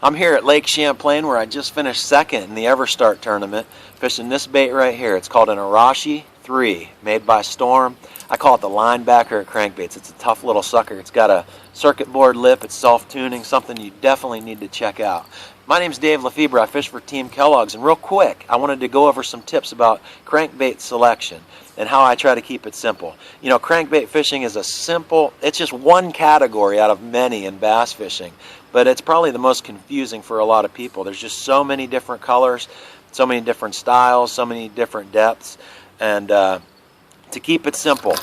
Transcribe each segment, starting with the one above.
I'm here at Lake Champlain where I just finished second in the EverStart tournament, fishing this bait right here. It's called an Arashi 3, made by Storm. I call it the linebacker at Crankbaits. It's a tough little sucker. It's got a circuit board lip. It's self-tuning, something you definitely need to check out. My name's Dave Lefebre. I fish for Team Kellogg's, and real quick, I wanted to go over some tips about crankbait selection and how I try to keep it simple. You know, crankbait fishing is it's just one category out of many in bass fishing, but it's probably the most confusing for a lot of people. There's just so many different colors, so many different styles, so many different depths, and to keep it simple,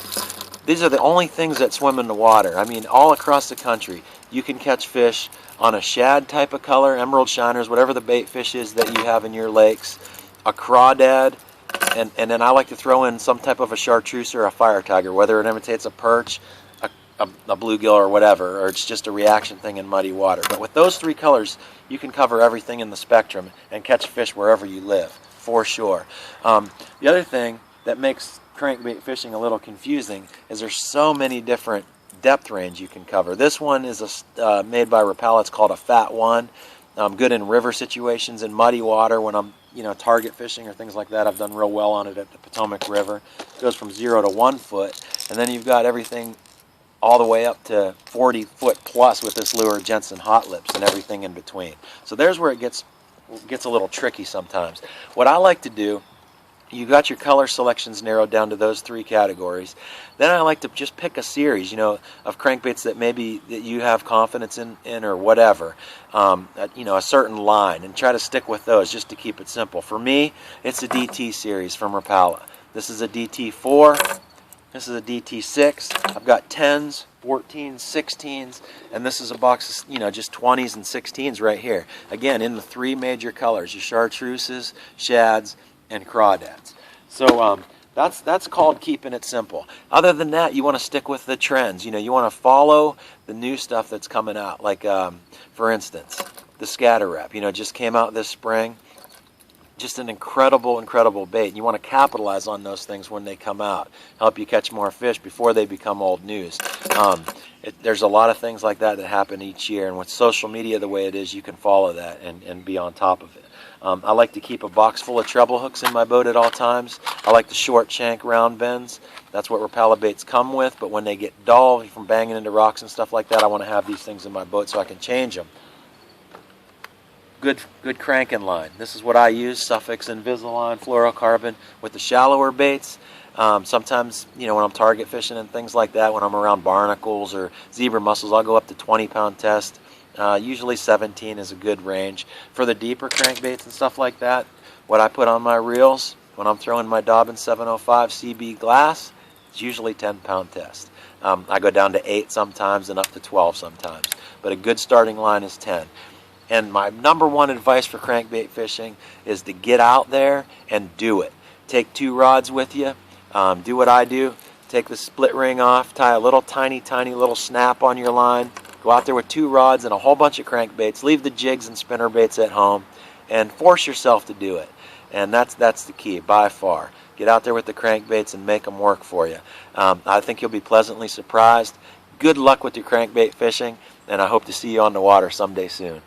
these are the only things that swim in the water. I mean, all across the country, you can catch fish on a shad type of color, emerald shiners, whatever the bait fish is that you have in your lakes, a crawdad, and then I like to throw in some type of a chartreuse or a fire tiger, whether it imitates a perch, a bluegill or whatever, or it's just a reaction thing in muddy water. But with those three colors, you can cover everything in the spectrum and catch fish wherever you live, for sure. The other thing that makes crankbait fishing a little confusing is there's so many different depth range you can cover. This one is made by Rapala. It's called a Fat 1. Good in river situations, in muddy water when I'm target fishing or things like that. I've done real well on it at the Potomac River. It goes from 0 to 1 foot, and then you've got everything all the way up to 40 foot plus with this lure, Jensen Hot Lips, and everything in between. So there's where it gets a little tricky sometimes. What I like to do, you got your color selections narrowed down to those three categories. Then I like to just pick a series, of crankbaits that maybe that you have confidence in or whatever, a certain line, and try to stick with those just to keep it simple. For me, it's a DT series from Rapala. This is a DT4. This is a DT6. I've got 10s, 14s, 16s, and this is a box of, just 20s and 16s right here. Again, in the three major colors, your chartreuses, shads, and crawdads. So that's called keeping it simple. Other than that, you want to stick with the trends. You want to follow the new stuff that's coming out. Like, for instance, the scatter wrap, just came out this spring. Just an incredible bait. You want to capitalize on those things when they come out. Help you catch more fish before they become old news. There's a lot of things like that happen each year, and with social media the way it is, you can follow that and be on top of it. I like to keep a box full of treble hooks in my boat at all times. I like the short shank round bends. That's what Rapala baits come with, but when they get dull from banging into rocks and stuff like that, I want to have these things in my boat so I can change them. Good cranking line. This is what I use, Suffix Invisalign fluorocarbon with the shallower baits. Sometimes, when I'm target fishing and things like that, when I'm around barnacles or zebra mussels, I'll go up to 20-pound test. Usually 17 is a good range. For the deeper crankbaits and stuff like that, what I put on my reels when I'm throwing my Dobbins 705 CB glass, it's usually 10-pound test. I go down to 8 sometimes and up to 12 sometimes, but a good starting line is 10. And my number one advice for crankbait fishing is to get out there and do it. Take 2 rods with you. Do what I do. Take the split ring off. Tie a little tiny little snap on your line. Go out there with 2 rods and a whole bunch of crankbaits. Leave the jigs and spinner baits at home, and force yourself to do it. And that's the key by far. Get out there with the crankbaits and make them work for you. I think you'll be pleasantly surprised. Good luck with your crankbait fishing, and I hope to see you on the water someday soon.